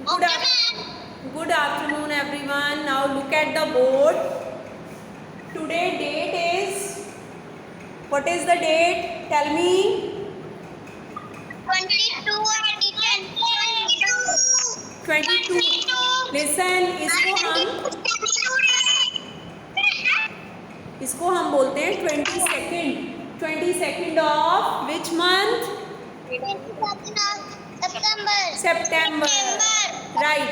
Good afternoon, everyone. Now look at the board. Today date is, what is the date? Tell me. 22. Listen, इसको हम बोलते हैं 22nd of which month? September. Right.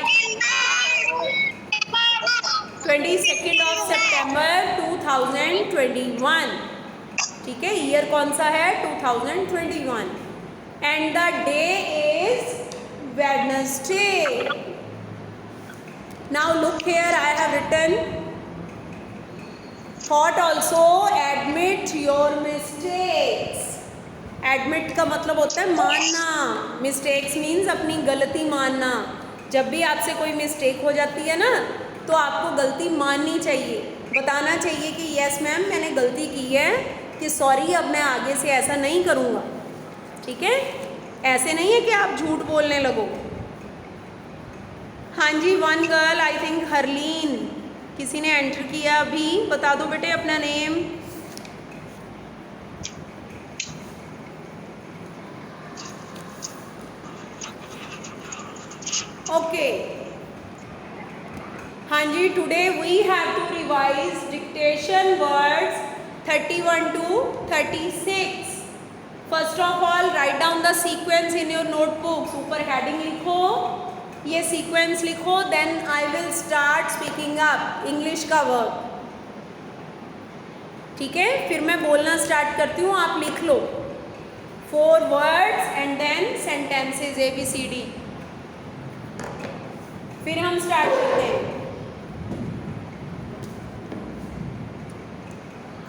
22nd of September 2021. ठीक है, year कौन सा है? 2021. And the day is Wednesday. Now look here, I have written thought also admit your mistakes. Admit का मतलब होता है मानना. Mistakes means अपनी गलती मानना. जब भी आपसे कोई मिस्टेक हो जाती है ना, तो आपको गलती माननी चाहिए, बताना चाहिए कि यस मैम मैंने गलती की है, कि सॉरी अब मैं आगे से ऐसा नहीं करूँगा. ठीक है, ऐसे नहीं है कि आप झूठ बोलने लगो. हाँ जी, one girl, I think Harleen, किसी ने एंटर किया अभी. बता दो बेटे अपना नेम. ओके. हाँ जी, today we have to revise dictation words 31 to 36. First of all write down the sequence in your notebooks. ऊपर हेडिंग लिखो, ये सीक्वेंस लिखो, then I will start speaking up English का वर्क. ठीक है, फिर मैं बोलना स्टार्ट करती हूँ, आप लिख लो 4 words and then sentences ABCD. फिर हम स्टार्ट करते हैं.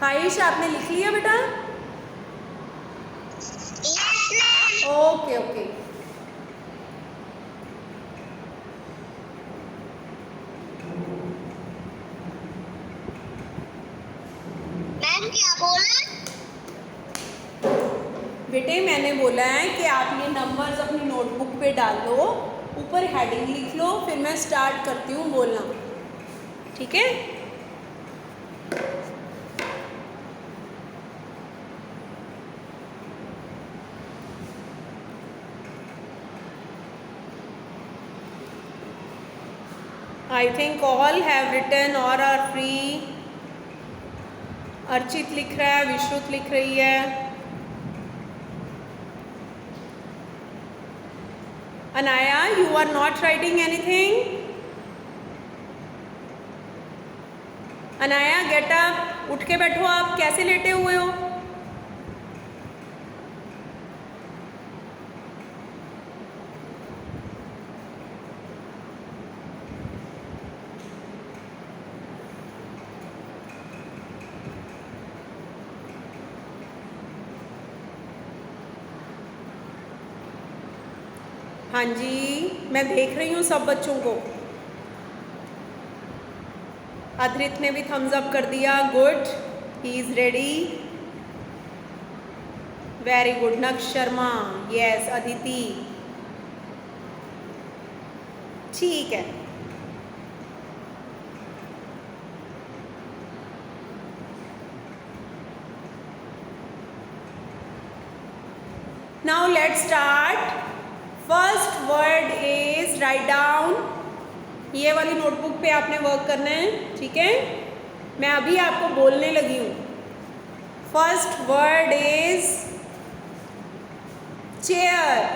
आयुष आपने लिख लिया बेटा? Okay okay. मैम क्या बोला? बेटे मैंने बोला है कि आप ये नंबर्स अपनी नोटबुक पे डाल दो, ऊपर हेडिंग लिख लो, फिर मैं स्टार्ट करती हूँ बोलना. ठीक है, I think all have written और आर फ्री. अर्चित लिख रहा है, विश्रुत लिख रही है, Anaya you are not writing anything. Anaya get up, उठ के बैठो. आप कैसे लेटे हुए हो? हाँ जी, मैं देख रही हूँ सब बच्चों को. अद्रित ने भी थम्स अप कर दिया. Good, he is ready. Very good. Naksh Sharma, yes. Aditi, ठीक है. Now let's start. First word is write down. ये वाली नोटबुक पे आपने वर्क करना है. ठीक है, मैं अभी आपको बोलने लगी हूँ. First word is chair.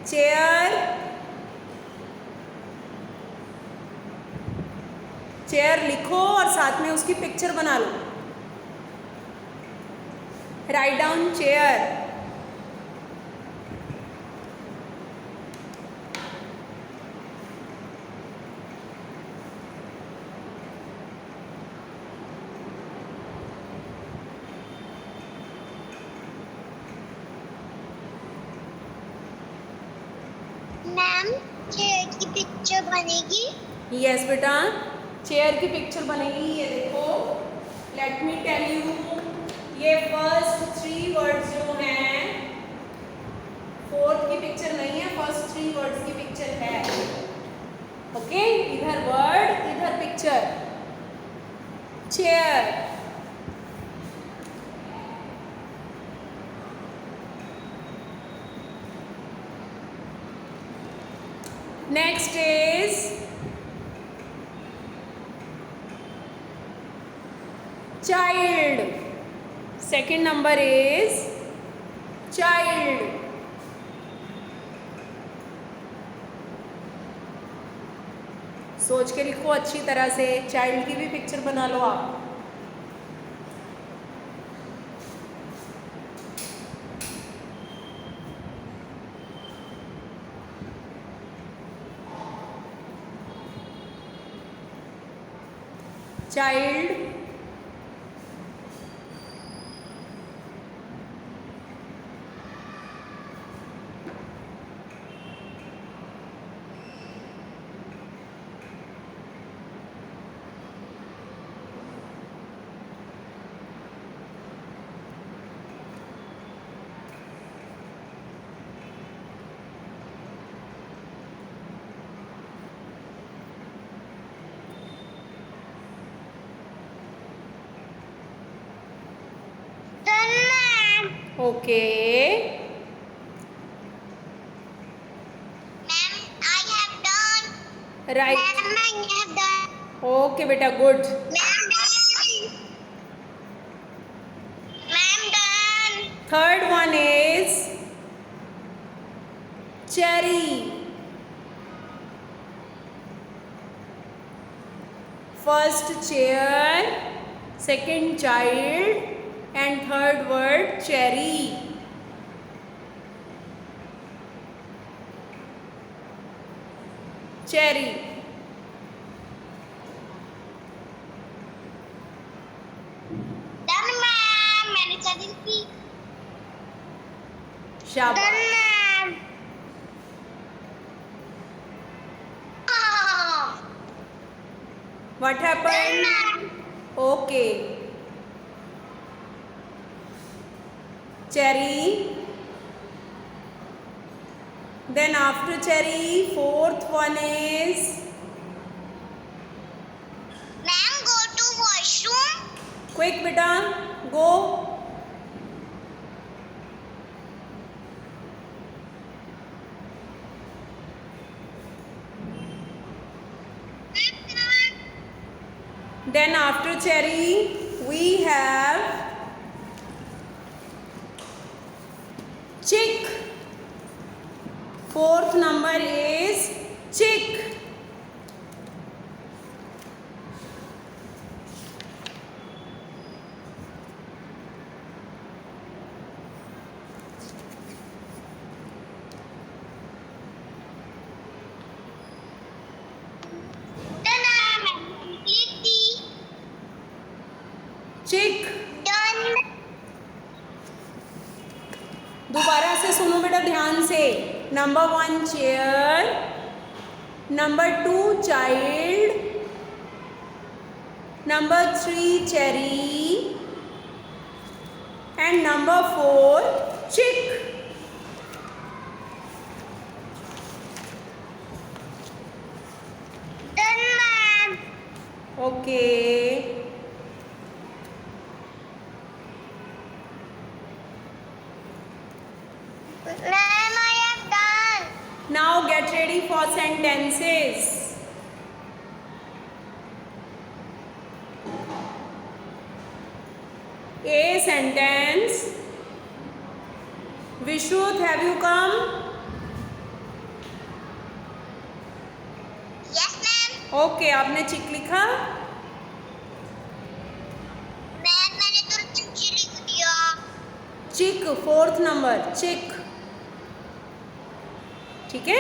Chair. Chair लिखो और साथ में उसकी पिक्चर बना लो. Write down chair. Ma'am chair की पिक्चर बनेगी? यस बेटा, चेयर की पिक्चर बनेगी. ये देखो, लेट मी टेल यू, ये फर्स्ट 3 वर्ड्स जो हैं, 4th की पिक्चर नहीं है, फर्स्ट 3 वर्ड्स की picture picture? Chair. Next is child. Second number is child. सोच के लिखो अच्छी तरह से. चाइल्ड की भी पिक्चर बना लो आप. Child. Done, ma'am. Okay. Ma'am, I have done. Right. Ma'am, I have done. Okay बेटा, good. Ma'am, done. Ma'am, done. Third one is cherry. First chair, second child, and third word cherry. Cherry. Done, ma'am. मैंने चली थी. शाबाश. Done, ma'am. Oh. What Done, happened? ma'am. Okay. Cherry. Then after cherry, fourth one is Ma'am, go to washroom. quick beta, go. Then after cherry, we have chick. Fourth number is chick. Done, ma'am. Complete. चिक. Done. दोबारा से सुनो बेटा ध्यान से. Number 1 chair, number 2 child, number 3 cherry, and number 4 चिक. Done, ma'am. Okay. Ma'am, I have done. Now get ready for sentences. A sentence. Vishrut, have you come? Yes, ma'am. Okay, आपने चिक लिखा. Ma'am, मैंने तो चिंची लिख दिया. चिक, फोर्थ नंबर चिक. ठीक है.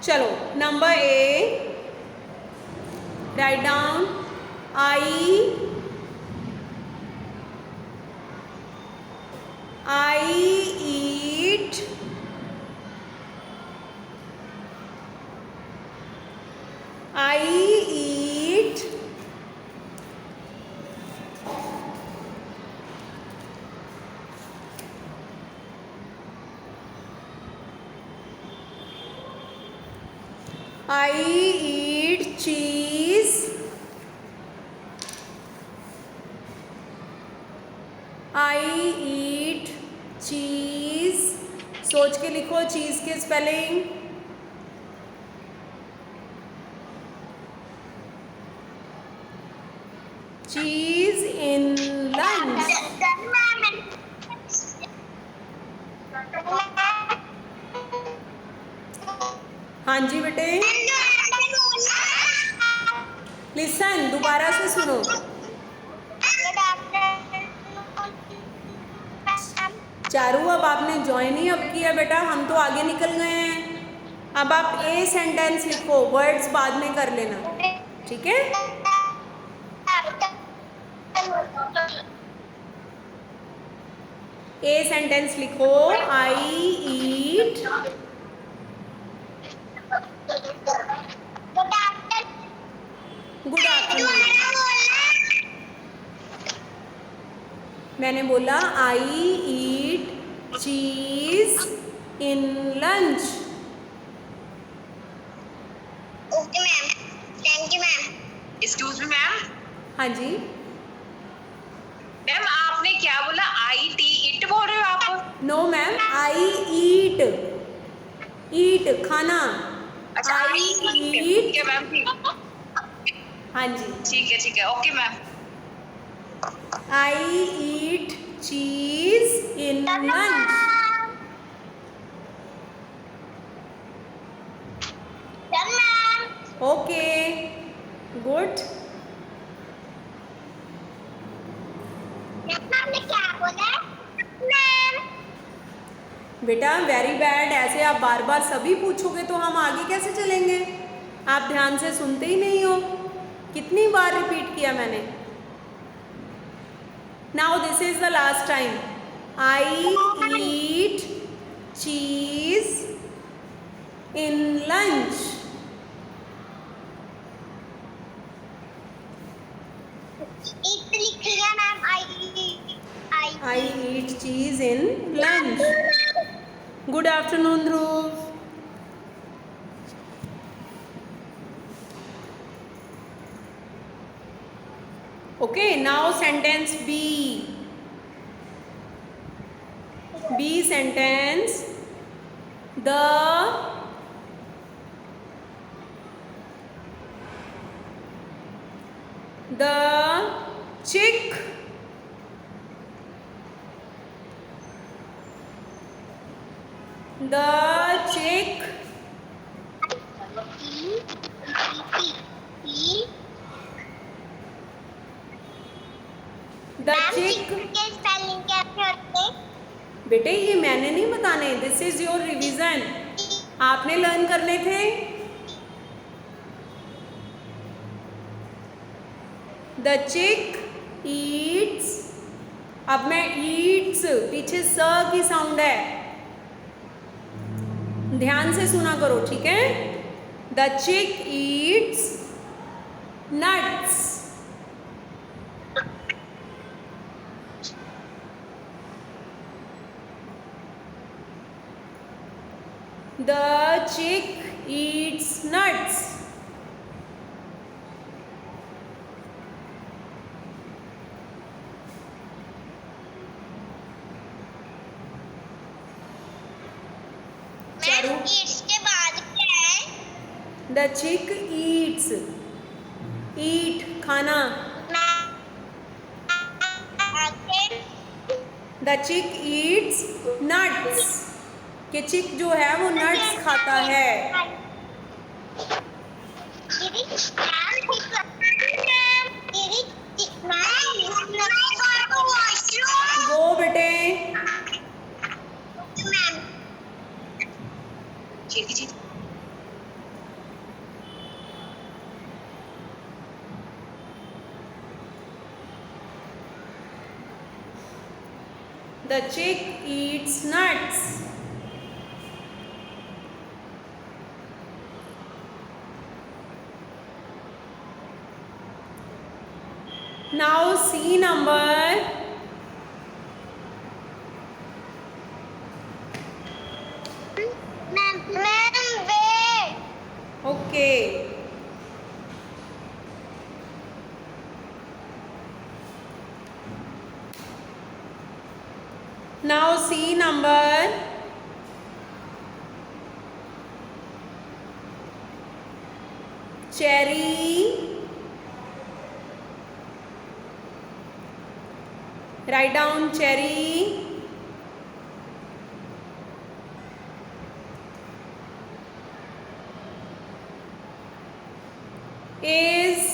चलो number A. Write down. I eat I eat cheese. I eat cheese. सोच के लिखो चीज़ के स्पेलिंग. Cheese in lunch. हाँ जी बेटे. लिसन, दोबारा से सुनो. चारू, अब आपने ज्वाइन ही अब किया बेटा, हम तो आगे निकल गए हैं. अब आप ए सेंटेंस लिखो, वर्ड्स बाद में कर लेना, ठीक है. ए सेंटेंस लिखो. I eat. Good afternoon. मैंने बोला I eat cheese in lunch. Okay ma'am, thank you ma'am. Excuse me ma'am. हाँ जी. मैम आपने क्या बोला? आई टी इट बोल रहे हो आप? नो मैम, आई ईट. ईट खाना. अच्छा आई ठीक ईट. है मैम. हाँ जी. ठीक है okay ma'am. I eat cheese in lunch. Done ma'am. Okay, good. Ma'am ने क्या बोला? मैम. बेटा वेरी बैड. ऐसे आप बार बार सभी पूछोगे तो हम आगे कैसे चलेंगे? आप ध्यान से सुनते ही नहीं हो. कितनी बार रिपीट किया मैंने. Now this is the last time. I eat cheese in lunch. It लिख लिया ma'am. I eat cheese in lunch. Good afternoon, Dhruv. Okay, now sentence B. B sentence. The chick के स्पेलिंग कैसे होते? बेटे ये मैंने नहीं बताने. This is your revision. आपने लर्न करने थे. द चिक ईट्स. अब मैं ईट्स, पीछे स की साउंड है, ध्यान से सुना करो, ठीक है. द चिक Yeats nuts. The chick eats nuts. Ma'am इसके बाद क्या है? The chick eats. Eat खाना. The chick eats nuts. कि चिक जो है वो नट्स खाता है. गो बेटे. जी. The chick eats nuts. Now C number. Okay, now C number, cherry, write down cherry, is,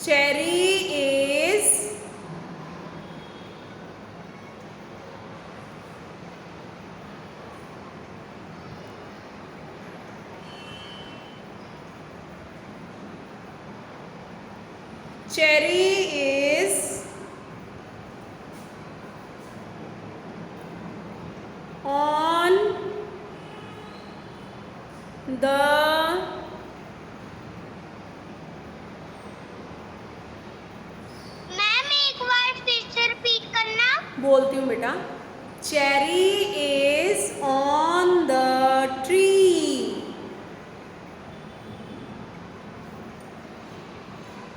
cherry is, cherry is on the ma'am एक बार फिर से रिपीट करना। बोलती हूँ बेटा, cherry is on the tree,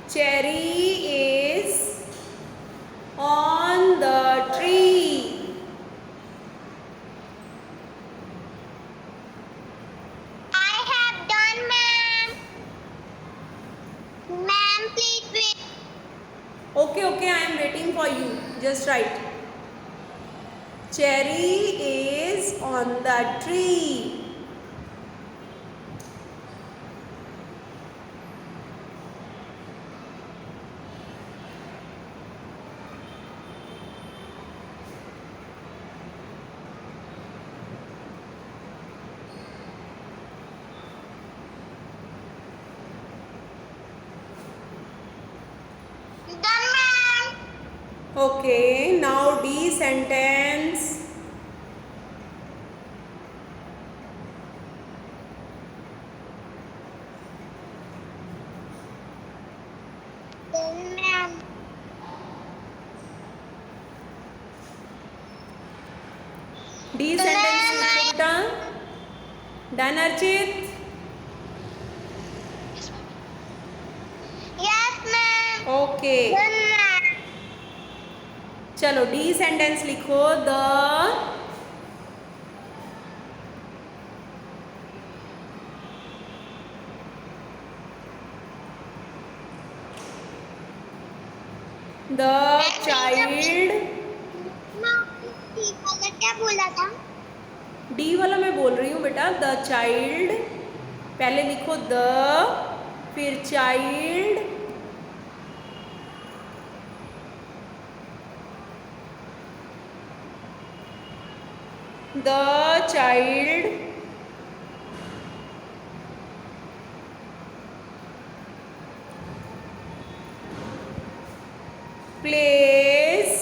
cherry is on the tree, I have done, ma'am. Ma'am, please wait. okay, okay, I am waiting for you, just write, cherry is on the tree, Done, ma'am. okay, now D sentence, Done, ma'am. D sentence लिखो बेटा, done Archit, Yes, ma'am. Okay, Done, ma'am. चलो D sentence लिखो, the child, क्या बोला था? D वाला मैं बोल रही हूँ बेटा, द चाइल्ड, पहले लिखो द, फिर child, the child plays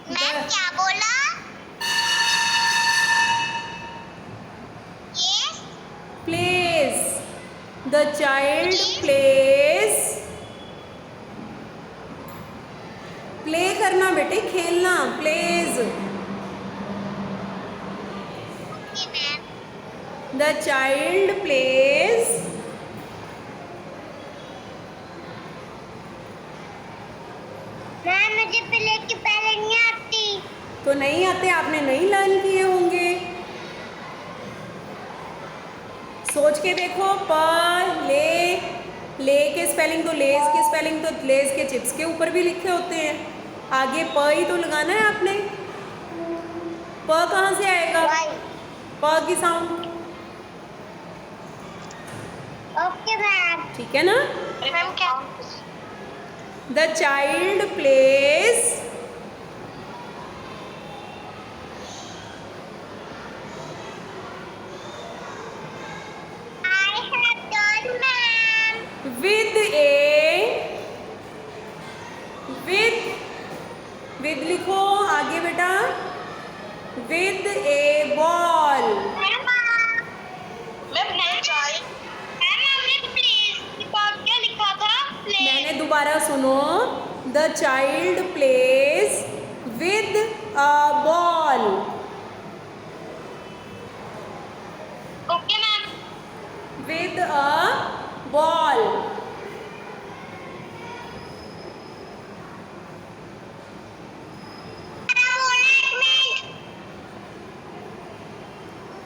ma'am क्या बोला? Yes. plays, the child plays, play करना बेटे, खेलना, plays, Okay, ma'am. the child plays ma'am मुझे प्ले की पहले नहीं आती। तो नहीं आते, आपने नहीं लर्न किए होंगे, सोच के देखो, पर ले के स्पेलिंग तो लेज के स्पेलिंग तो लेज के चिप्स के ऊपर भी लिखे होते हैं, आगे प ही तो लगाना है आपने, प कहाँ से आएगा, प की साउंड, ओके मैम। ठीक है ना, मैम क्या? The child plays I have done, ma'am. With लिखो आगे बेटा, विद ए बॉल, मैम हमने प्लेस के बाद क्या लिखा था? मैंने दोबारा सुनो, the child plays with a ball. Okay ma'am. With a ball.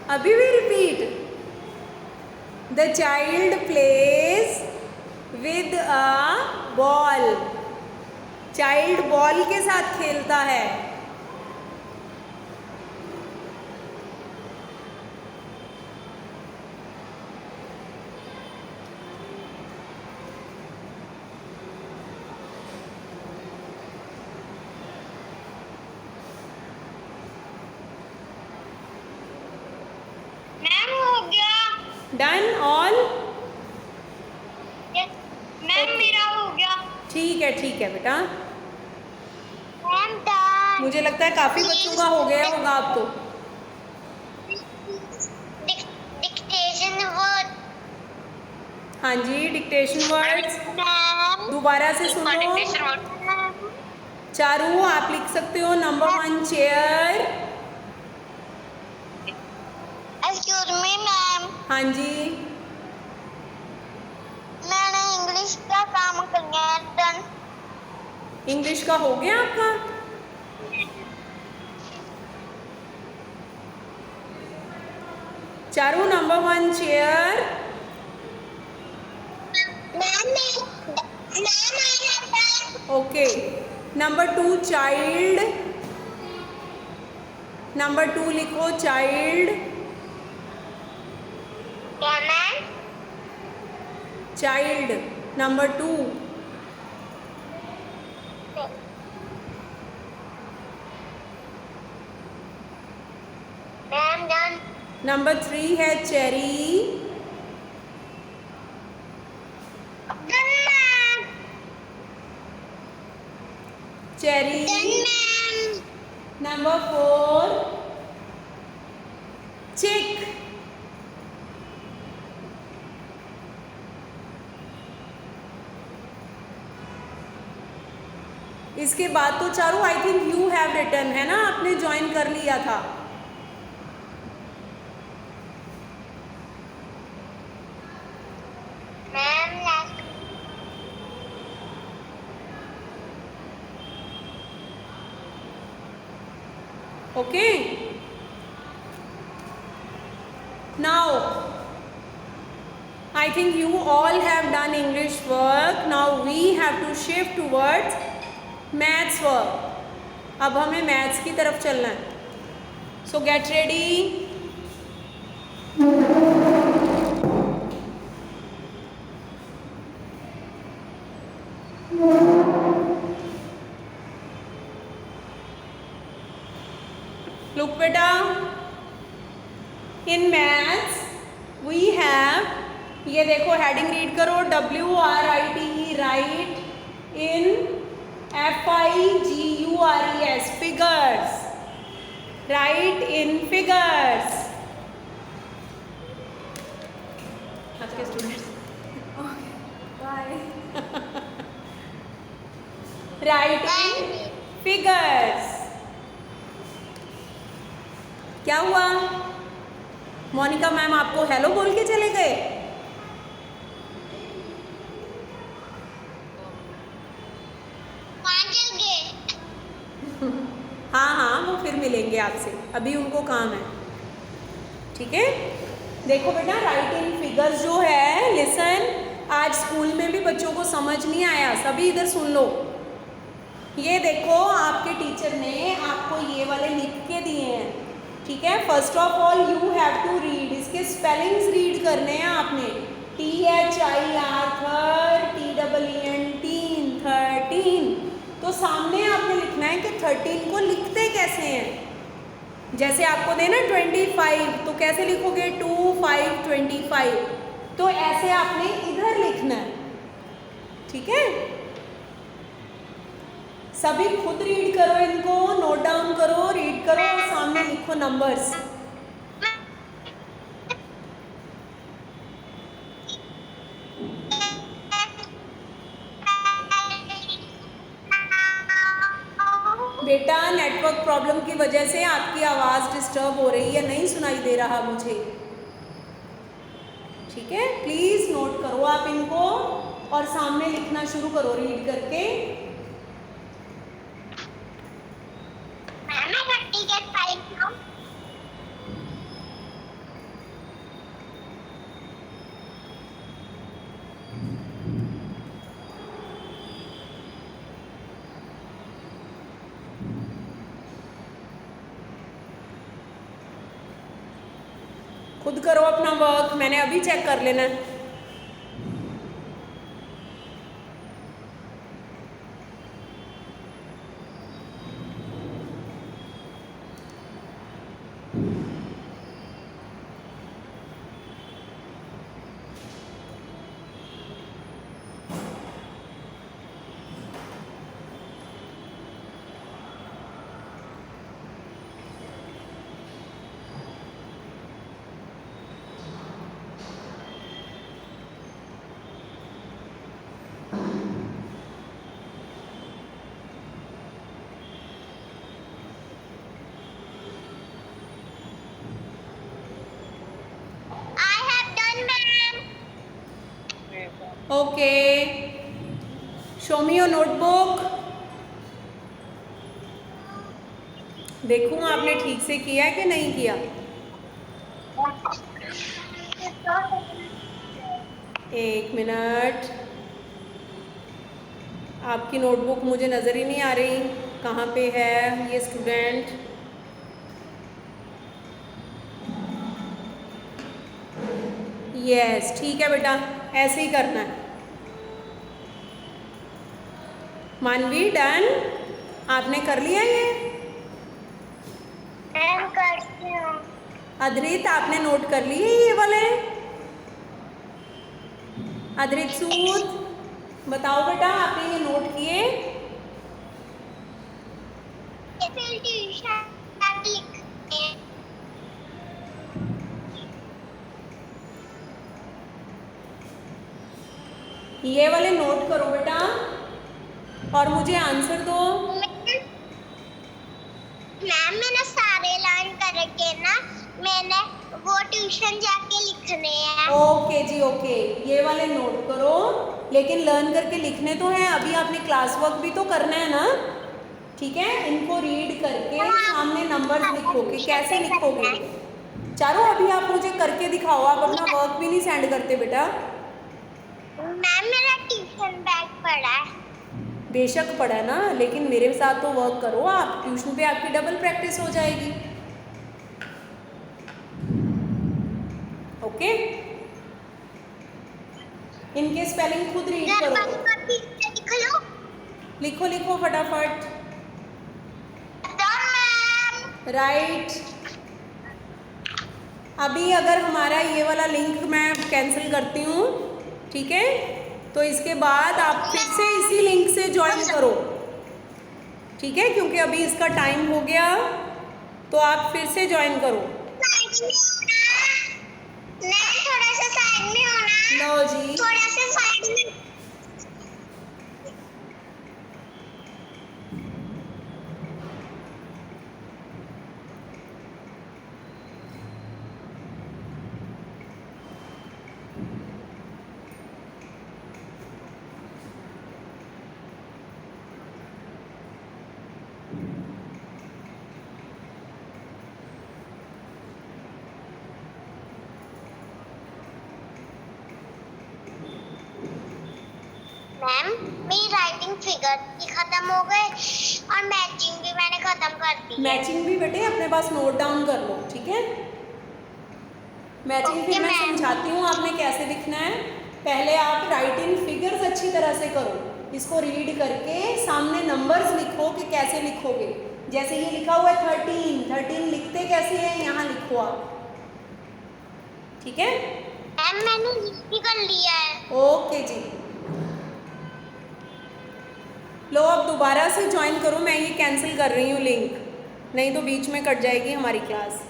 अभी भी repeat. The child plays with a ball. Child ball के साथ खेलता है। मैम हो गया। Done all? मैम मेरा हो गया। ठीक है बेटा। Ma'am done. मुझे लगता है काफ़ी बच्चों का हो गया होगा अब तो। Dictation word. हाँ जी, डिक्टेशन वर्ड्स मैम दोबारा से सुनो। Dictation word. चारू आप लिख सकते हो number 1 chair. Excuse me ma'am, हाँ जी, मैंने इंग्लिश का काम कर लिया है। डन। इंग्लिश का हो गया आपका? Charu number 1 chair. Okay. Number 2 child. Number 2 लिखो child. Child number 2। Ma'am done. Number 3 है cherry. Done ma'am. Cherry. Done ma'am. Number 4 chick. इसके बाद तो Charu I think you have written है ना, आपने ज्वाइन कर लिया था। Ma'am last. Okay now I think you all have done English work. Now we have to shift towards maths work. अब हमें maths की तरफ चलना है. So get ready. Look बेटा, in maths we have, ये देखो हेडिंग रीड करो, WRITE राइट इन FIGURES फिगर्स, राइट इन फिगर्स. आज के स्टूडेंट्स बाय. राइट इन फिगर्स. क्या हुआ? मोनिका मैम आपको हेलो बोल के चले गए? हाँ वो फिर मिलेंगे आपसे, अभी उनको काम है. ठीक है, देखो बेटा राइट इन फिगर्स जो है, लिसन, आज स्कूल में भी बच्चों को समझ नहीं आया, सभी इधर सुन लो. ये देखो आपके टीचर ने आपको ये वाले लिख के दिए हैं. ठीक है, first of all you have to read, इसके स्पेलिंग्स रीड करने हैं आपने. THIR TEEN 13. तो सामने आपने लिखना है कि 13 को लिखते कैसे हैं. जैसे आपको देना 25, तो कैसे लिखोगे 2 5 25. तो ऐसे आपने इधर लिखना है. ठीक है, सभी खुद रीड करो, इनको नोट डाउन करो, रीड करो और सामने लिखो नंबर्स. बेटा नेटवर्क प्रॉब्लम की वजह से आपकी आवाज़ डिस्टर्ब हो रही है, नहीं सुनाई दे रहा मुझे। ठीक है, प्लीज़ नोट करो आप इनको और सामने लिखना शुरू करो रीड करके। मैम मैं 30 के 5 हूँ। खुद करो अपना वर्क, मैंने अभी चेक कर लेना है। I have done, ma'am. Okay, show me your notebook. देखूँ आपने ठीक से किया है कि नहीं किया। एक मिनट, आपकी नोटबुक मुझे नज़र ही नहीं आ रही, कहाँ पे है ये स्टूडेंट। यस ठीक है बेटा, ऐसे ही करना है। मानवी डन, आपने कर लिया ये। मैम करती हूँ। अद्रित आपने नोट कर लिए ये वाले। अद्रित सूद बताओ बेटा, आपने ये नोट किए। फिर ट्यूशन लिखते हैं। ये वाले नोट करो बेटा और मुझे आंसर दो। मैम मैंने सारे लर्न करके ना मैंने वो ट्यूशन जाके लिखने हैं। ओके जी ओके, ये वाले नोट करो, लेकिन लर्न करके लिखने तो हैं, अभी आपने क्लास वर्क भी तो करना है ना। ठीक है, इनको रीड करके सामने नंबर्स लिखोगे, कैसे लिखोगे चारों अभी आप मुझे करके दिखाओ, आप अपना वर्क भी नहीं सेंड करते बेटा। मैम मेरा ट्यूशन बैग पड़ा है। बेशक पढ़ा ना, लेकिन मेरे साथ तो वर्क करो आप, ट्यूशन पे आपकी डबल प्रैक्टिस हो जाएगी। ओके, इनके स्पेलिंग खुद रीड घर करो। पर कॉपी से लिख लो। लिखो लिखो फटाफट। Done, ma'am. राइट, अभी अगर हमारा ये वाला लिंक मैं कैंसिल करती हूँ, ठीक है, तो इसके बाद आप फिर से इसी लिंक से ज्वाइन करो। ठीक है, क्योंकि अभी इसका टाइम हो गया, तो आप फिर से ज्वाइन करो। साइड में होना। मैम थोड़ा सा साइड में होना। लो जी, थोड़ा सा साइड में। मैम मेरी राइटिंग फिगर भी खत्म हो गए और मैचिंग भी मैंने खत्म कर दी है। मैचिंग भी बेटे अपने पास नोट डाउन कर लो। ठीक है, मैचिंग फिर मैं समझाती हूँ आपने कैसे लिखना है। पहले आप राइट इन फिगर्स अच्छी तरह से करो, इसको रीड करके सामने नंबर्स लिखो कि कैसे लिखोगे। जैसे ये लिखा हुआ है 13 लिखते कैसे हैं, यहाँ लिखो आप। ठीक है, मैम मैंने लिख भी कर लिया है। ओके जी, लो अब दोबारा से ज्वाइन करो, मैं ये कैंसिल कर रही हूँ लिंक, नहीं तो बीच में कट जाएगी हमारी क्लास।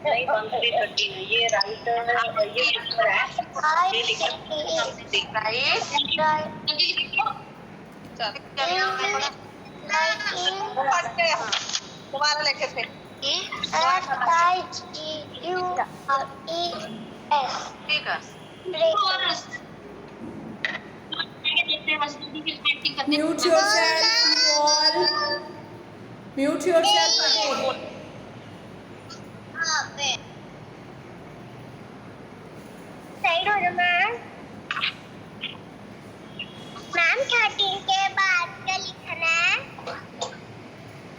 नहीं 13 है ये राइट ये लिखा है ये लिखा हमने देखा है दोबारा लेके थे ठीक है mute yourself you all, mute yourself again. Side हो जाओ मैम। मैम 13 के बाद क्या लिखना है?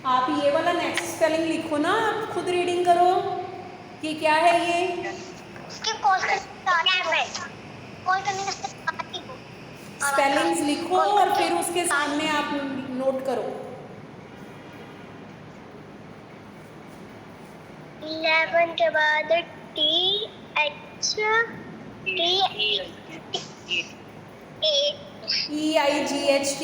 आप ये वाला नेक्स्ट स्पेलिंग लिखो ना, आप खुद रीडिंग करो कि क्या है ये। उसके कॉल करने का स्टार्ट ही हो। स्पेलिंग्स लिखो और फिर उसके सामने आप नोट करो। 11 के बाद TH EIGHT।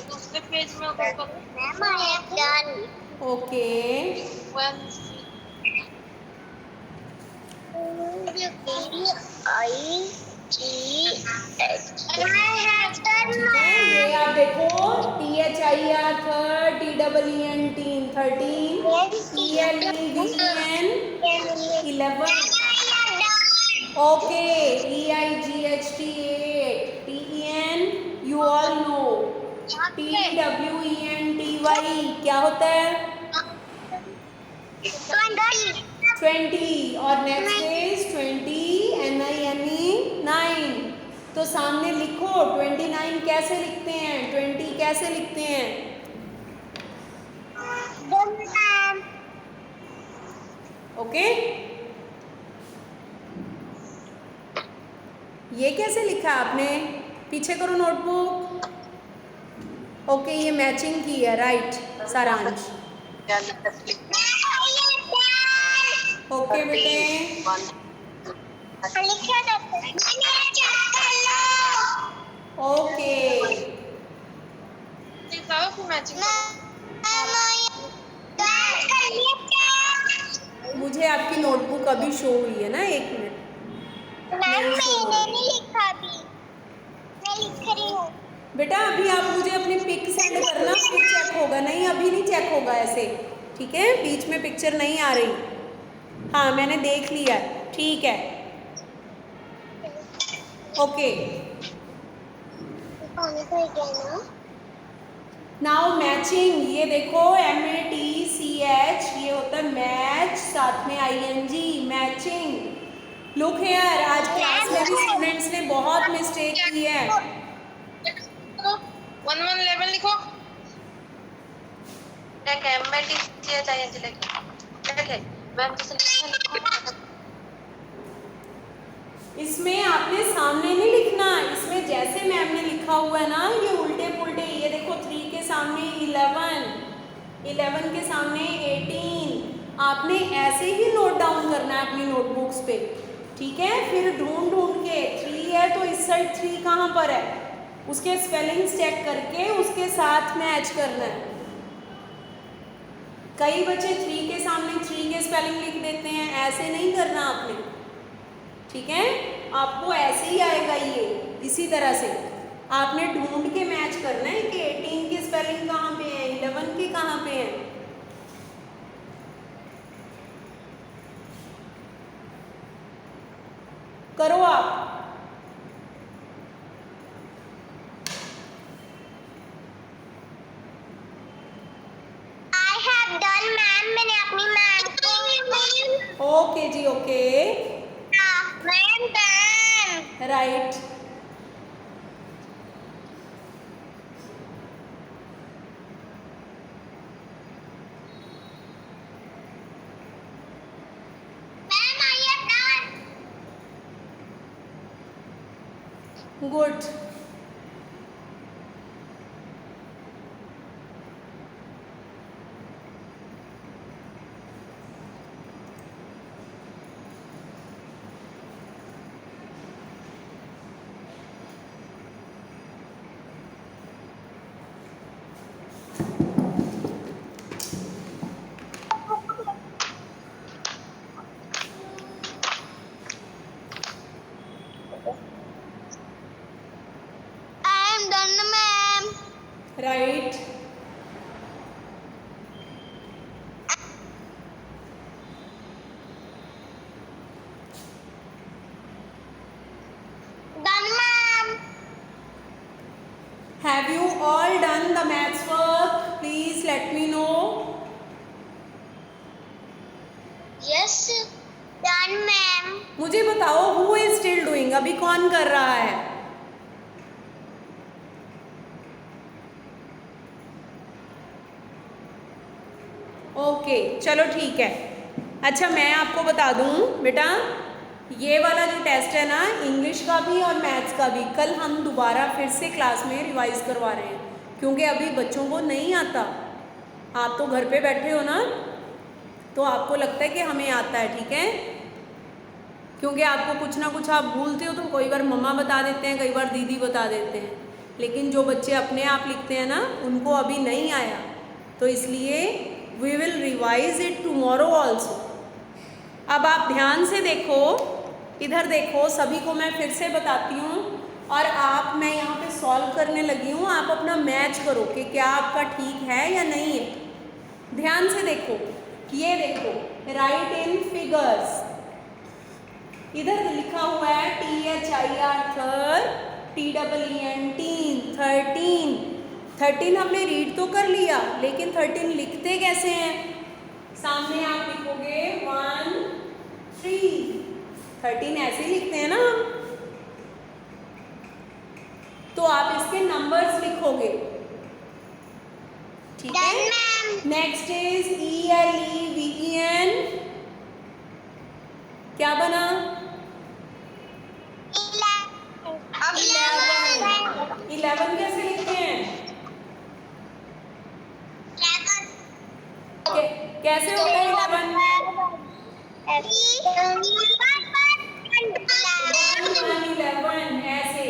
दूसरे पेज में ma'am I have done. Okay ये आप देखो THIR third, TEEN 13, ELEVEN 11, okay EIGHT 8, TEN you all know, TWENTY क्या होता है 20 और नेक्स्ट इज 20 9। तो सामने लिखो 29 कैसे लिखते हैं, 20 कैसे लिखते हैं। ओके ये कैसे लिखा आपने, पीछे करो नोटबुक। ओके ये मैचिंग की है, राइट सारांश। ओके बेटे ओके मुझे आपकी नोटबुक अभी शो हुई है ना, 1 मिनट। मैंने नहीं लिखा अभी, मैं लिख रही हूँ। बेटा अभी आप मुझे अपनी पिक सेंड करना, फिर चेक होगा। नहीं अभी नहीं चेक होगा ऐसे, ठीक है, बीच में पिक्चर नहीं आ रही। हाँ मैंने देख लिया, ठीक है ओके। नाउ मैचिंग, ये देखो MATCH, ये होता है मैच, साथ में ING, मैचिंग। लुक हियर, आज क्लास में भी स्टूडेंट्स ने बहुत मिस्टेक की है। 1111 लिखो इसमें आपने सामने नहीं लिखना, इसमें जैसे मैम ने लिखा हुआ है ना, ये उल्टे पुल्टे। ये देखो 3 के सामने 11, 11 के सामने 18, आपने ऐसे ही नोट डाउन करना है अपनी नोटबुक्स पे, ठीक है। फिर ढूंढ ढूंढ के 3 है तो इस साइड 3 कहाँ पर है, उसके स्पेलिंग्स चेक करके उसके साथ मैच करना है। कई बच्चे 3 के सामने 3 के स्पेलिंग लिख देते हैं, ऐसे नहीं करना आपने, ठीक है। आपको ऐसे ही आएगा ये, इसी तरह से आपने ढूंढ के मैच करना है कि 18 की स्पेलिंग कहाँ पे है, 11 की कहाँ पे है। करो आप। I have done मैम, मैंने अपनी मैम को ओके जी okay ma'am done. Right. Ma'am I have done. Good. Right. Done, ma'am. Have you all done the maths work? Please let me know. Yes. Done, ma'am. मुझे बताओ who is still doing? अभी कौन कर रहा है? Okay चलो ठीक है। अच्छा मैं आपको बता दूं बेटा, ये वाला जो टेस्ट है ना, इंग्लिश का भी और मैथ्स का भी, कल हम दोबारा फिर से क्लास में रिवाइज करवा रहे हैं, क्योंकि अभी बच्चों को नहीं आता। आप तो घर पे बैठे हो ना, तो आपको लगता है कि हमें आता है, ठीक है, क्योंकि आपको कुछ ना कुछ आप भूलते हो, तो कई बार मम्मा बता देते हैं, कई बार दीदी बता देते हैं, लेकिन जो बच्चे अपने आप लिखते हैं ना, उनको अभी नहीं आया, तो इसलिए we will revise it tomorrow also. अब आप ध्यान से देखो, इधर देखो, सभी को मैं फिर से बताती हूँ, और आप, मैं यहाँ पे सॉल्व करने लगी हूँ, आप अपना मैच करो कि क्या आपका ठीक है या नहीं है। ध्यान से देखो, ये देखो, राइट इन फिगर्स, इधर लिखा हुआ है THIR, थर्ड, TEEN, टीन, 13 हमने रीड तो कर लिया, लेकिन 13 लिखते कैसे हैं? सामने आप लिखोगे 1 3, 13 ऐसे ही लिखते हैं ना हम, तो आप इसके नंबर्स लिखोगे, ठीक है। नेक्स्ट इज ELEVEN, क्या बना? 11 कैसे लिखते हैं? कैसे होता है 11? 11 ऐसे,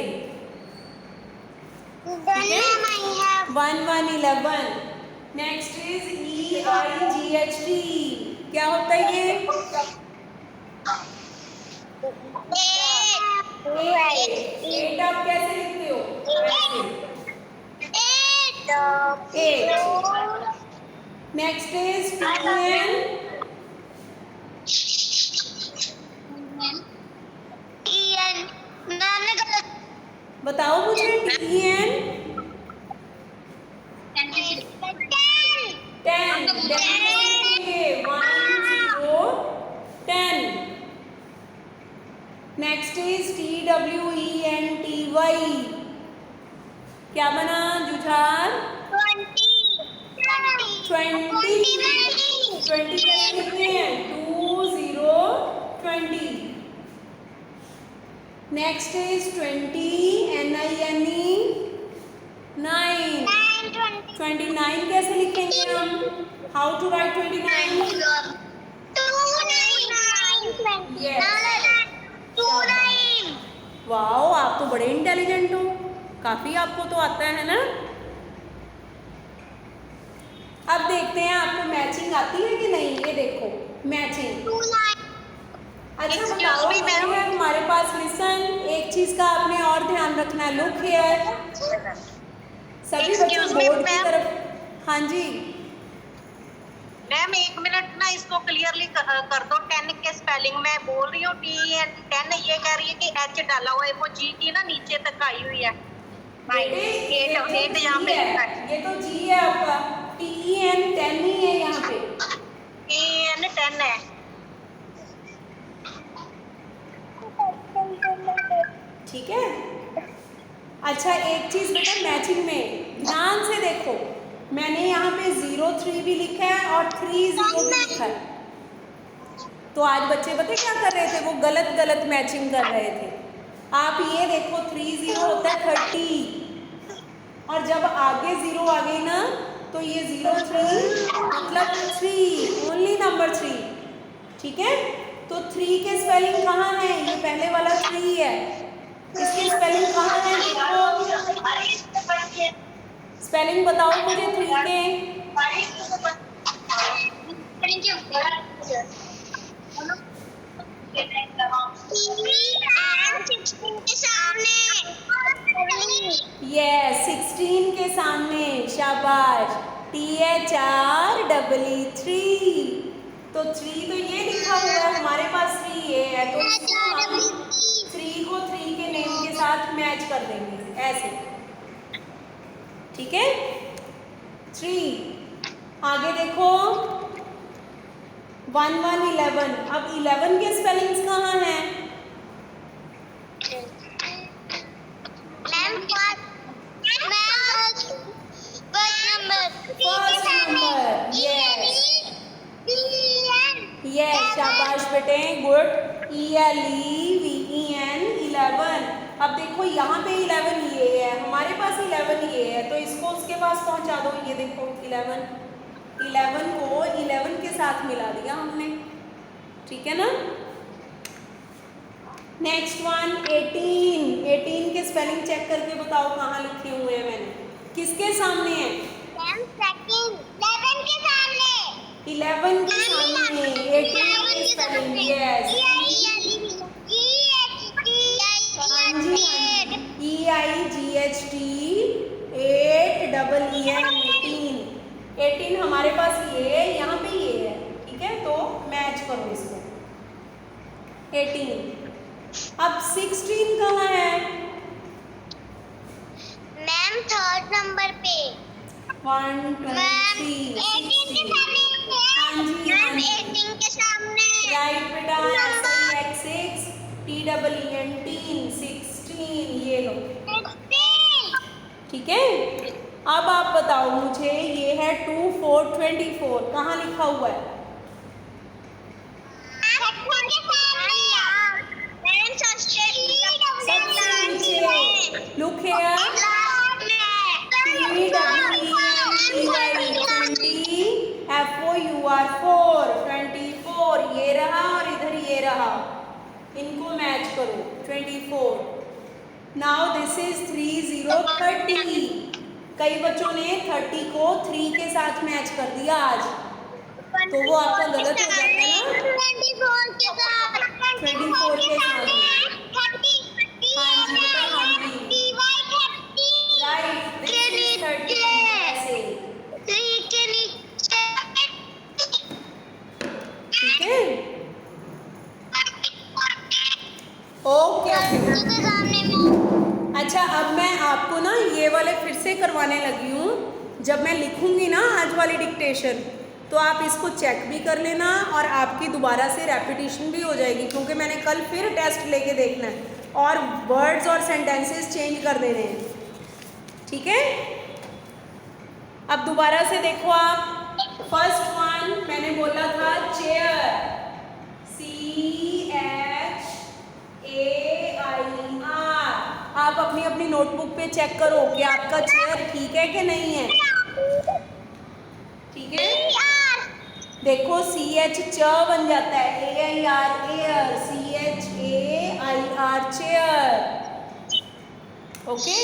1 1 11। नेक्स्ट इज EIGHT, क्या होता है ये? 8 आप कैसे लिखते हो? 8। नेक्स्ट इज TEN, बताओ मुझे TEN। 10 1 0 10। नेक्स्ट इज TWENTY, क्या बना जुझार? 20 कैसे लिखते हैं? 2 0 20। Next is 20 NINE 9। 29 कैसे लिखेंगे हम? How to right 29? वाओ, आप तो बड़े इंटेलिजेंट हो, काफी आपको तो आता है ना। अब देखते हैं आपको मैचिंग आती है कि नहीं। ये देखो मैचिंग। अच्छा बताओ मुझे, हमारे पास लिसन, एक चीज का आपने और ध्यान रखना है, लुक हियर, सभी बच्चे बोर्ड की तरफ। हाँ जी मैम, 1 मिनट ना इसको क्लियरली कर दो। 10 के स्पेलिंग मैं बोल रही हूँ, TEN 10, ये कह रही है कि H डाला हुआ है, वो G की ना नीचे तक आई हुई है। 8 यहाँ पे लिखा है। ये तो G है आपका, TEN 10 ही है यहाँ पे। TEN 10 है। ठीक है। अच्छा एक चीज बेटा, मैचिंग में ध्यान से देखो, मैंने यहाँ पे 03 भी लिखा है और 30 भी लिखा है। तो आज बच्चे पता क्या कर रहे थे? वो गलत गलत मैचिंग कर रहे थे। आप ये देखो 30 होता है 30, और जब आगे 0 आ गई ना, तो ये 03 मतलब 3, ओनली नंबर 3, ठीक है। तो 3 के स्पेलिंग कहाँ है? ये पहले वाला 3 है, इसकी स्पेलिंग कहाँ है? देखो, स्पेलिंग बताओ मुझे 3 के। 16 के सामने। शाबाश, THREE3। तो 3 तो ये लिखा हुआ है, हमारे पास 3 ये है, तो इसको हम 3 को 3 के नेम के साथ मैच कर देंगे ऐसे, ठीक है। 3 आगे देखो 1 1 11। अब 11 के स्पेलिंग्स कहाँ हैं? फर्स्ट नंबर, यस शाबाश बेटे, गुड। ELEVEN 11। अब देखो यहाँ पे 11 ये है, हमारे पास 11 ये है, तो इसको उसके पास पहुँचा दो। ये देखो 11 को 11 के साथ मिला दिया हमने, ठीक है ना। नेक्स्ट वन 18 के स्पेलिंग चेक करके बताओ कहाँ लिखे हुए हैं मैंने, किसके सामने है? 11 के सामने, 18 के स्पेलिंग, यस EIGHT 18 हमारे पास ये है, यहाँ पे ये है, ठीक है। तो मैच करो इसको 18। अब 16 कहाँ है? मैम थर्ड नंबर पे 1 2 3 18 के सामने राइट बेटा, SIX TEENT 16, ये लो, ठीक है। अब आप बताओ मुझे, ये है 2 4 24, कहाँ लिखा हुआ है? Look here, TWENTFOUR 24, ये रहा और इधर ये रहा, इनको मैच करो 24। नाउ दिस इज 30 कई बच्चों ने 30 को 3 के साथ मैच कर दिया आज, तो वो आपका गलत हो जाता है ना। 24 के साथ, हाँ जी बेटा, हाँ जी, राइट, दिस इज 30 ऐसे, ठीक है। ओके, अच्छा अब मैं आपको ना ये वाले फिर से करवाने लगी हूँ। जब मैं लिखूंगी ना आज वाली डिक्टेशन, तो आप इसको चेक भी कर लेना और आपकी दोबारा से रेपिटेशन भी हो जाएगी, क्योंकि मैंने कल फिर टेस्ट लेके देखना है और वर्ड्स और सेंटेंसेस चेंज कर देने हैं, ठीक है। अब दोबारा से देखो आप, फर्स्ट वन मैंने बोला था चेयर, CHAIR। आप अपनी अपनी नोटबुक पे चेक करो कि आपका चेयर ठीक है कि नहीं है, ठीक है। देखो CH च बन जाता है, AIR air, CHAIR chair, okay.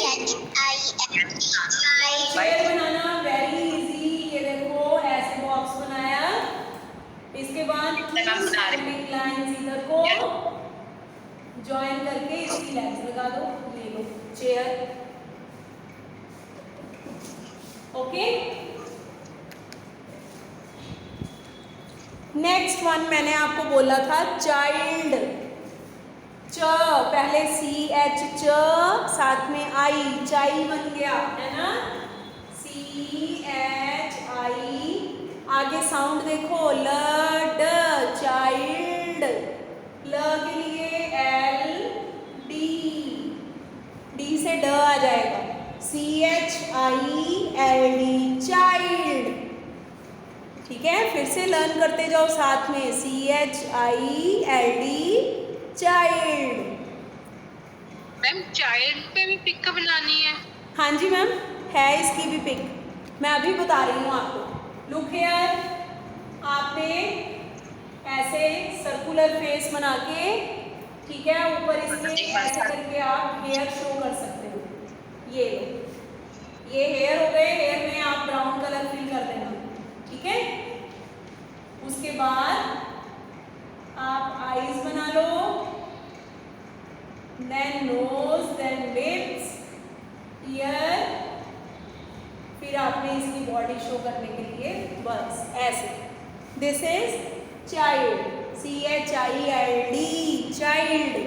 Chair बनाना वेरी इजी, ये देखो ऐसे बॉक्स बनाया, इसके बाद लाइंस इधर को ज्वाइन करके इसकी लेंस लगा दो, ये लो चेयर, ओके। नेक्स्ट वन मैंने आपको बोला था चाइल्ड, च पहले CH च, साथ में I, चाई बन गया है ना, CHI। आगे साउंड देखो, ल ड, चाइल्ड, ल के लिए LD, D से ड आ जाएगा, CHILD चाइल्ड, ठीक है। फिर से लर्न करते जाओ साथ में, CHILD चाइल्ड। मैम चाइल्ड पे भी पिक बनानी है? हाँ जी मैम, है इसकी भी पिक, मैं अभी बता रही हूँ आपको। लुक हियर, आपने ऐसे सर्कुलर फेस बना के, ठीक है, ऊपर इसके ऐसे करके आप हेयर शो कर सकते हो, ये हेयर हो गए, हेयर में आप ब्राउन कलर फिल कर देना, ठीक है। उसके बाद आप आईज बना लो, then nose, then lips, ear, फिर फिर आपने इसकी बॉडी शो करने के लिए बस ऐसे, this is child, CHILD, child.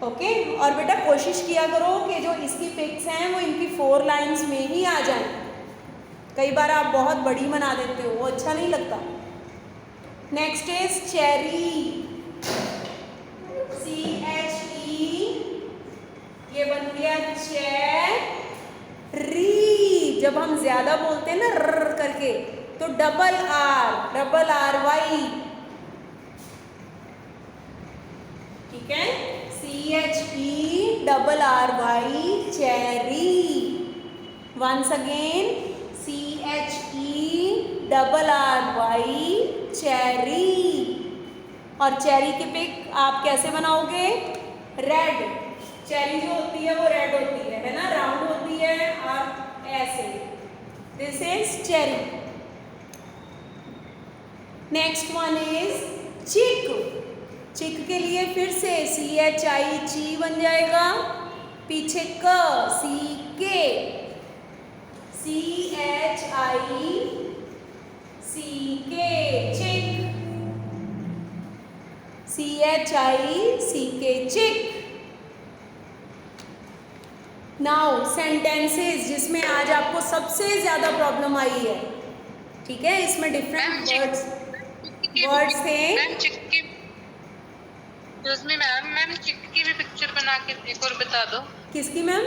Okay और बेटा कोशिश किया करो कि जो इसकी पिक्स हैं वो इनकी 4 लाइंस में ही आ जाएं। कई बार आप बहुत बड़ी बना देते हो, वो अच्छा नहीं लगता। नेक्स्ट इज चेरी, CHE, ये बन गया चेरी। जब हम ज्यादा बोलते हैं ना र करके तो डबल आर वाई, ठीक है, CHE double RY, cherry. Once again CHE double RY, cherry. और चेरी की पिक आप कैसे बनाओगे? रेड, चेरी जो होती है वो रेड होती है ना, राउंड होती है और ऐसे, this is cherry. Next one is चिक। चिक के लिए फिर से CHI ची बन जाएगा, पीछे क CK, CHI CK, चिक, CHI CK, चिक। नाउ सेंटेंसेस जिसमें आज आपको सबसे ज्यादा प्रॉब्लम आई है, ठीक है, इसमें डिफरेंट वर्ड्स थे। मैम चिक की भी पिक्चर बना के एक और बता दो। किसकी मैम?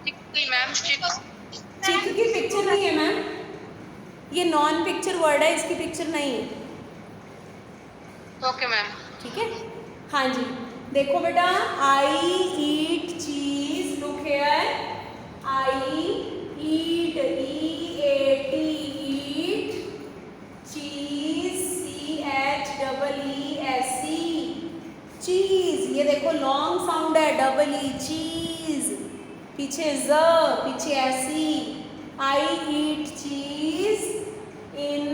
चिक की मैम, चिक की पिक्चर नहीं है मैम, ये नॉन पिक्चर वर्ड है, इसकी पिक्चर नहीं है। ओके मैम, ठीक है, हाँ जी। देखो बेटा, आई ईट चीज, look here, I eat, EAT, ईट, चीज, CHEESE, चीज। ये देखो लॉन्ग साउंड है, डबल ई, चीज, पीछे ज, पीछे ऐसी। आई eat cheese in,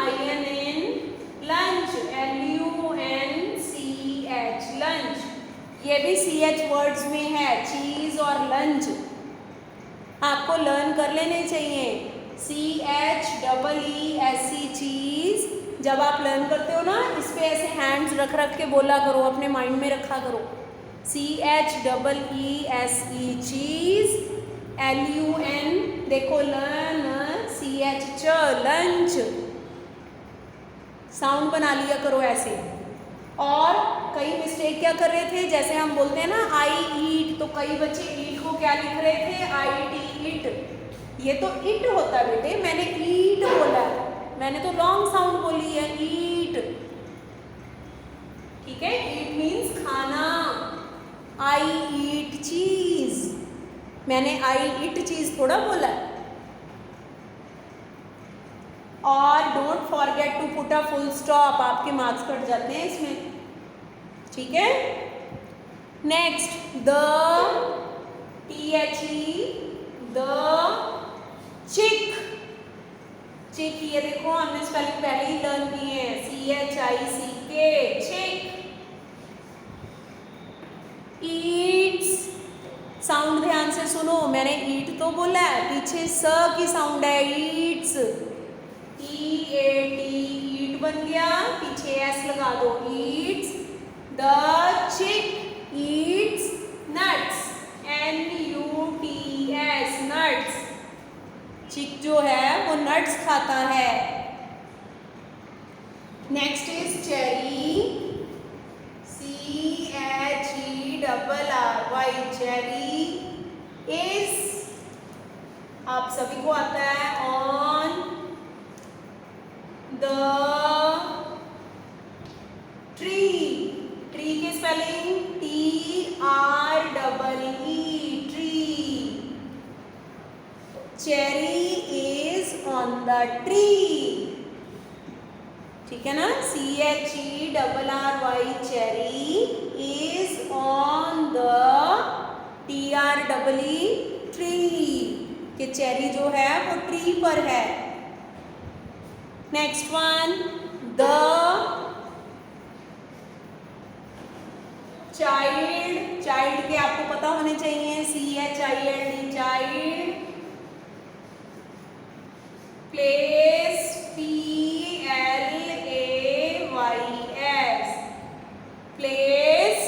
IN, lunch, LUNCH, lunch. ये भी CH वर्ड्स में है, चीज और लंच। आपको लर्न कर लेने चाहिए, CHEESE, चीज। जब आप लर्न करते हो ना, इस पे ऐसे हैंड्स रख रख के बोला करो, अपने माइंड में रखा करो। CHEESE, चीज, LUN, देखो लर्न, CH, लंच। साउंड बना लिया करो ऐसे। और कई मिस्टेक क्या कर रहे थे, जैसे हम बोलते हैं ना आई ईट, तो कई बच्चे ईट को क्या लिख रहे थे, IT, इट। ये तो इट होता है बेटे, मैंने ईट बोला है, मैंने तो लॉन्ग साउंड बोली है, ईट। ठीक है, ईट मीन्स खाना। आई ईट चीज, मैंने आई ईट चीज थोड़ा बोला है। और don't forget to put a full stop, आपके मार्क्स कट जाते हैं इसमें। ठीक है, नेक्स्ट, द, THE, द, चिक। चिक, ये देखो हमने स्पेलिंग पहले ही लर्न किए हैं, CHICK, चिक। ईट्स, साउंड ध्यान से सुनो, मैंने ईट तो बोला है, पीछे स की साउंड है, ईट्स, EAT, ईट बन गया, पीछे S लगा दो, ईट्स। द चिक ईट्स नट्स, NUTS, नट्स। चिक जो है वो नट्स खाता है। Next is cherry, CHERRY, cherry is, आप सभी को आता है, ऑन द ट्री। ट्री की spelling TREE, tree. Cherry is on the tree. ठीक है ना, CHERRY, cherry is on the TREE, tree. कि चेरी जो है वो ट्री पर है। Next one, the child, child के आपको पता होने चाहिए, CHILD child, place PLAYS, place,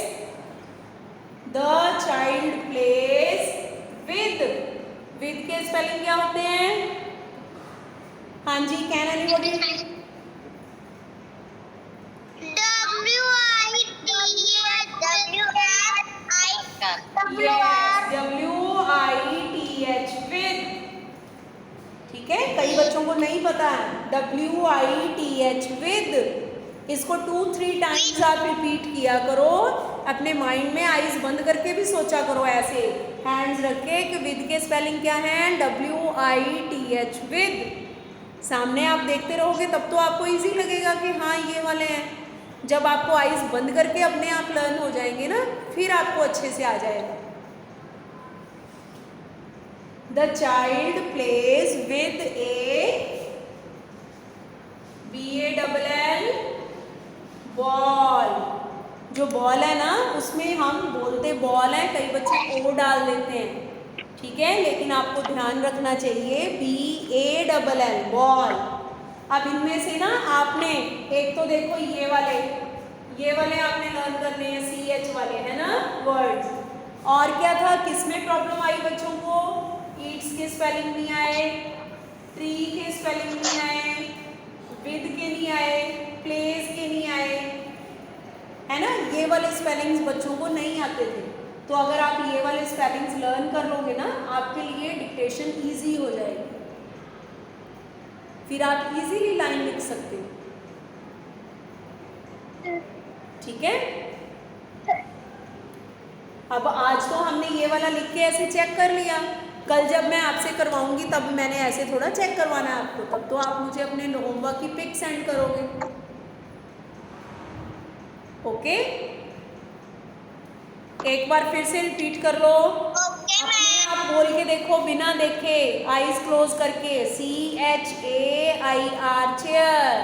the child place with के स्पेलिंग क्या होते हैं? हाँ जी, कैन एनीबॉडी? WITH विद, ठीक है, कई बच्चों को नहीं पता है WITH विद। इसको 2-3 टाइम्स आप रिपीट किया करो अपने माइंड में, आईज बंद करके भी सोचा करो, ऐसे हैंड्स रख के कि विद के स्पेलिंग क्या है, WITH विद। सामने आप देखते रहोगे तब तो आपको इजी लगेगा कि हाँ ये वाले हैं। जब आपको आईज बंद करके अपने आप लर्न हो जाएंगे ना, फिर आपको अच्छे से आ जाएगा। The child plays with BALL ball. जो बॉल है ना, उसमें हम बोलते बॉल है, कई बच्चे ओ डाल देते हैं, ठीक है, लेकिन आपको ध्यान रखना चाहिए BALL बॉल। अब इनमें से ना आपने एक तो देखो ये वाले आपने लर्न करने हैं, CH वाले है ना वर्ड्स। और क्या था, किसमें प्रॉब्लम आई बच्चों को? ईट्स के स्पेलिंग नहीं आए, ट्री के स्पेलिंग नहीं आए, विद के नहीं आए, प्लेस के नहीं आए, है ना। ये वाले स्पेलिंग्स बच्चों को नहीं आते थे। तो अगर आप ये वाले स्पेलिंग्स लर्न कर लोगे ना, आपके लिए डिक्टेशन इजी हो जाएगी, फिर आप इजीली लाइन लिख सकते हो, ठीक है। अब आज तो हमने ये वाला लिख के ऐसे चेक कर लिया, कल जब मैं आपसे करवाऊंगी तब मैंने ऐसे थोड़ा चेक करवाना है आपको, तब तो आप मुझे अपने होमवर्क की पिक सेंड करोगे, ओके। एक बार फिर से रिपीट कर लो, अपने आप बोल के देखो बिना देखे, आईज क्लोज करके, CHAIR chair,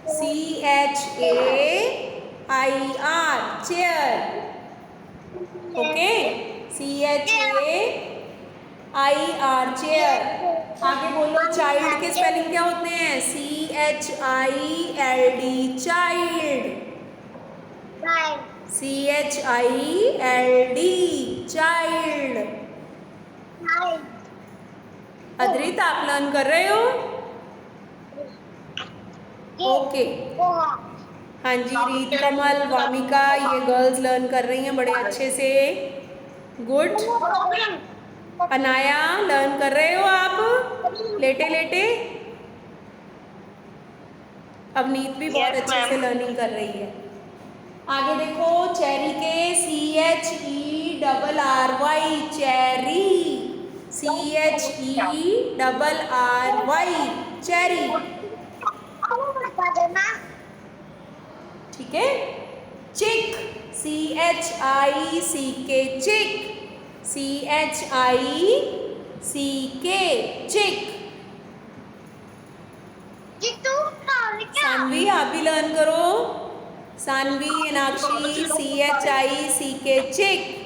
CHAIR chair, okay, CHAIR chair. आगे बोलो, चाइल्ड के स्पेलिंग क्या होते हैं? CHILD child, CHILD child. Adrit आप लर्न कर रहे हो? ओके, हाँ जी, रीत, कमल, वामिका, ये गर्ल्स लर्न कर रही हैं बड़े अच्छे से, गुड। अनाया लर्न कर रहे हो आप लेटे लेटे? अवनीत भी बहुत अच्छे से लर्निंग कर रही है। आगे देखो, चेरी के CHERRY चेरी, CHERRY चेरी, ठीक है। चिक, CHICK चिक, CHICK चिक। सानवी आप भी लर्न करो, सानवी, मीनाक्षी, CHICK चिक।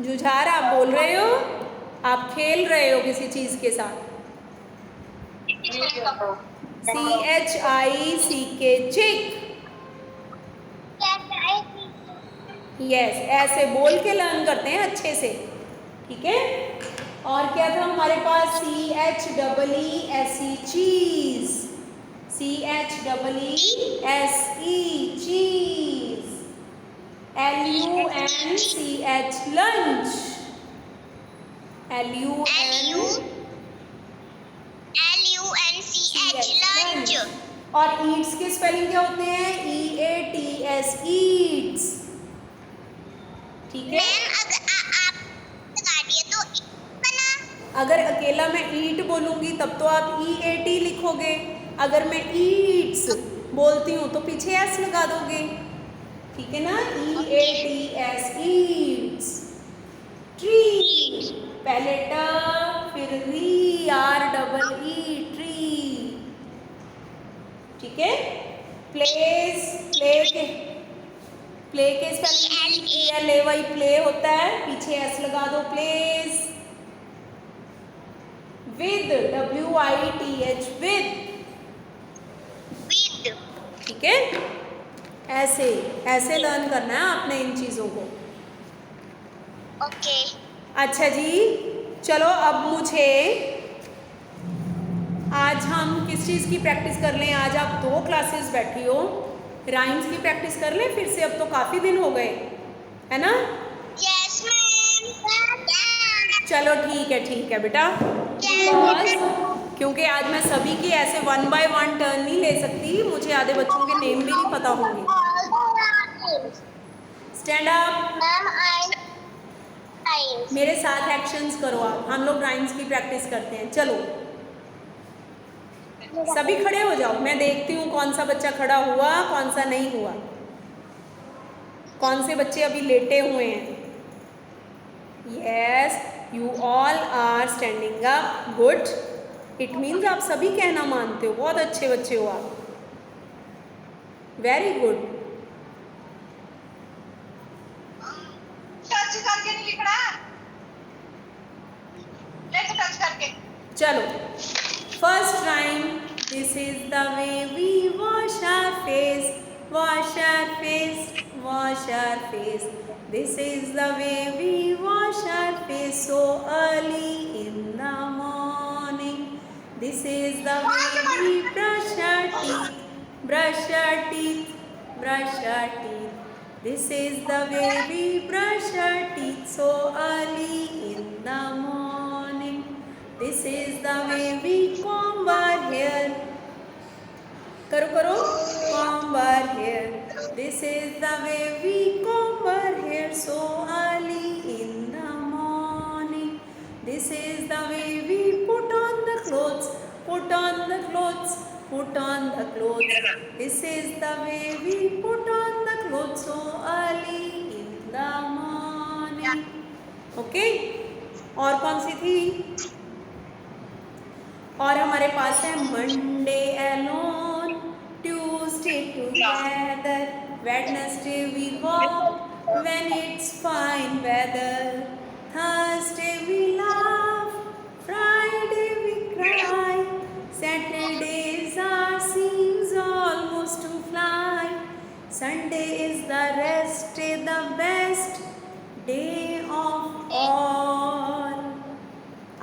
जुझार आप बोल रहे हो, आप खेल रहे हो किसी चीज के साथ। CHICK चिक, यस, ऐसे बोल के लर्न करते हैं अच्छे से, ठीक है। और क्या था हमारे पास? CHEESE चीज, CHEESE चीज, LUNCH लंच, LUNCH लंच। और ईट्स के स्पेलिंग क्या होते हैं? EATS ईट्स, ठीक है। अगर अकेला मैं ईट बोलूंगी तब तो आप EAT लिखोगे, अगर मैं ईट्स बोलती हूँ तो पीछे S लगा दोगे, ठीक है ना। EATS Yeats. ट्री, पहले ट फिर REE ट्री, ठीक है। प्लेस, प्ले के स्पेलिंग PLA वही प्ले होता है, पीछे एस लगा दो, place. With, WITH, with, with. ठीक है। ऐसे ऐसे लर्न करना है आपने इन चीज़ों को। ओके। अच्छा जी, चलो अब मुझे आज हम किस चीज़ की प्रैक्टिस कर लें? आज आप 2 क्लासेस बैठी हो, राइम्स की प्रैक्टिस कर लें फिर से, अब तो काफ़ी दिन हो गए, है ना? Yes ma'am. चलो ठीक है बेटा, बिकॉज क्योंकि आज मैं सभी की ऐसे 1 बाय 1 टर्न नहीं ले सकती, मुझे आधे बच्चों के नेम भी नहीं पता होंगे। स्टैंड अप, मैम आई मेरे साथ एक्शंस करो आप, हम लोग राइम्स की प्रैक्टिस करते हैं। चलो सभी खड़े हो जाओ, मैं देखती हूँ कौन सा बच्चा खड़ा हुआ, कौन सा नहीं हुआ, कौन से बच्चे अभी लेटे हुए हैं। Yes, you all are standing up, good. It means आप सभी कहना मानते हो, बहुत अच्छे बच्चे हो आप, वेरी गुड। टच करके नहीं लिखना, लेट टच करके। चलो first rhyme, this is the way we wash our face, wash our face, wash our face. This is the way we wash our face so early in the morning. This is the way we brush our teeth, brush our teeth, brush our teeth. This is the way we brush our teeth so early in the morning. This is the way we comb our hair. करो करो, comb our hair. This is the way we comb our hair so early in the morning. This is the way we put on the clothes, put on the clothes, put on the clothes. This is the way we put on the clothes so early in the morning. Okay? और कौन सी थी? और हमारे पास है Monday alone, Tuesday together, Wednesday we walk when it's fine weather, Thursday we laugh, Friday we cry, Saturdays are seems almost to fly, Sunday is the rest day, the best day of all.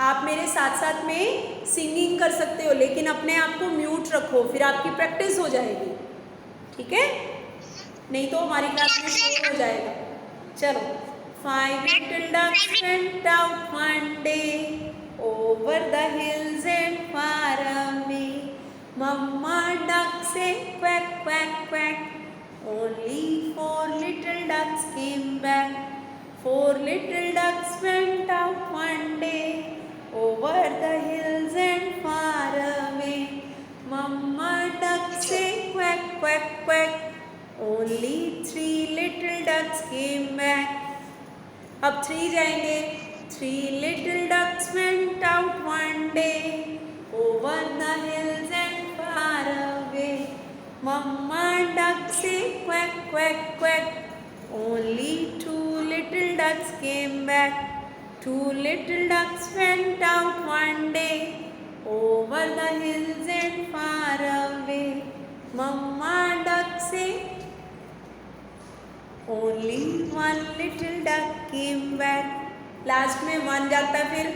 आप मेरे साथ साथ में singing कर सकते हो, लेकिन अपने आप को म्यूट रखो, फिर आपकी प्रैक्टिस हो जाएगी, ठीक है? नहीं तो हमारी क्लास में शोर हो जाएगा। चलो, 5 little ducks went out one day over the hills and far away. Mama duck said quack quack quack. Only 4 little ducks came back. 4 little ducks went out one day over the hills and far away. Mama duck said quack quack quack. Only 3 little ducks came back. अब 3 जाएंगे। 3 little ducks went out one day over the hills and far away. Mama duck said quack quack quack. Only 2 little ducks came back. 2 little ducks went out one day over the hills and far away. Mama duck said only 1 little duck came back. Last में 1 जाता, फिर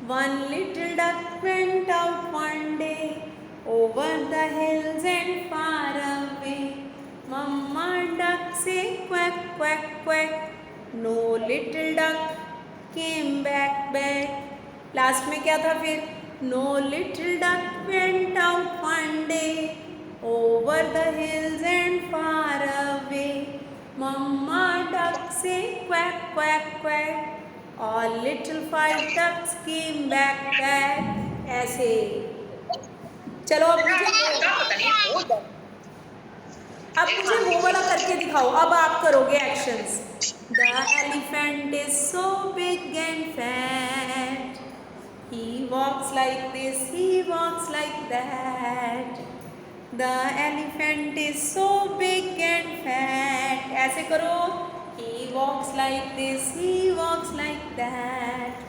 1 little duck went out one day over the hills and far away. Mama duck said quack quack quack. No little duck came back. Last में क्या था फिर? No little duck went out one day over the hills and far away. Mama duck said quack quack quack. All little 5 ducks came back. ऐसे। चलो अब मुझे वो वाला करके दिखाओ। अब आप करोगे actions. The elephant is so big and fat. He walks like this, he walks like that. The elephant is so big and fat. ऐसे करो. He walks like this, he walks like that.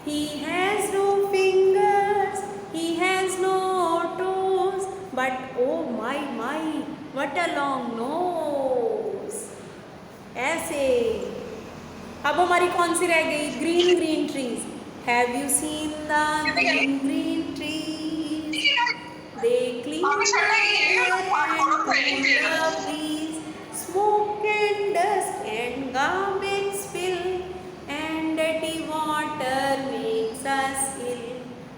He has no fingers, he has no toes, but oh my, what a long nose. ऐसे. अब हमारी कौन सी रह गई? Green green trees. Have you seen the green green trees? They clean the air and cool the breeze. Smoke and dust and garbage spill, and dirty water makes us ill.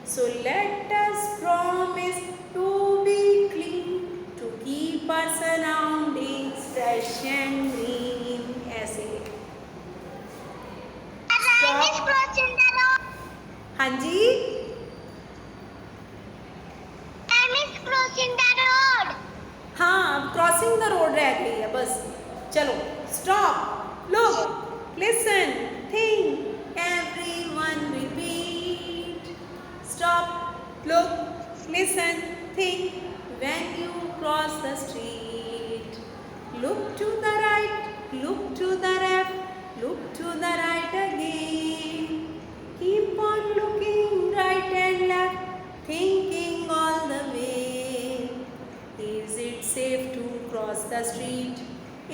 So let us promise to be clean, to keep our surroundings fresh and green. ऐसे. Rhyme is crossing the road. हाँ जी. Rhyme is crossing the road. हाँ, अब crossing the road रह गई है बस. चलो. Stop. Look. Listen. Think. Everyone repeat. Stop. Look. Listen. Think. When you cross the street. Look to the right. Look to the left. Look to the right again. Keep on looking right and left, thinking all the way. Is it safe to cross the street?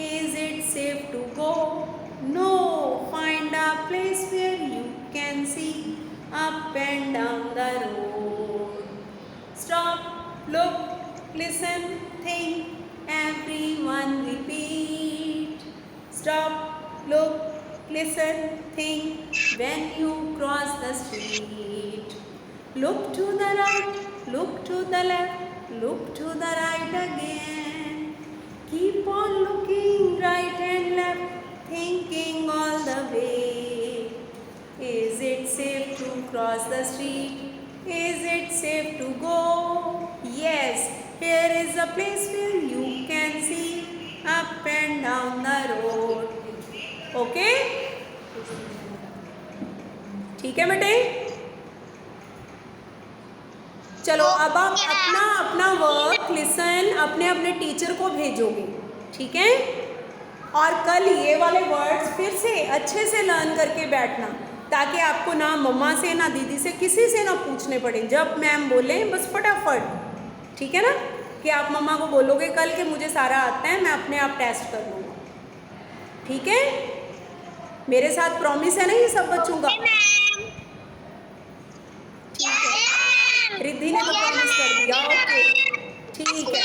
Is it safe to go? No, find a place where you can see up and down the road. Stop, look, listen, think, everyone repeat. Stop, look, listen, think when you cross the street. Look to the right, look to the left, look to the right again. Keep on looking right and left, thinking all the way. Is it safe to cross the street? Is it safe to go? Yes, here is a place where you can see up and down the road. Okay. ठीक है बेटे. चलो अब आप अपना work listen अपने अपने teacher को भेजोगे. ठीक है. और कल ये वाले वर्ड्स फिर से अच्छे से लर्न करके बैठना, ताकि आपको ना मम्मा से ना दीदी से किसी से ना पूछने पड़े. जब मैम बोले बस फटाफट. ठीक है ना, कि आप मम्मा को बोलोगे कल कि मुझे सारा आता है, मैं अपने आप टेस्ट कर लूँगा. ठीक है. मेरे साथ प्रॉमिस है ना ये सब बच्चों का. ठीक है. रिद्धि ने तो प्रॉमिस कर दिया. ओके. ठीक है.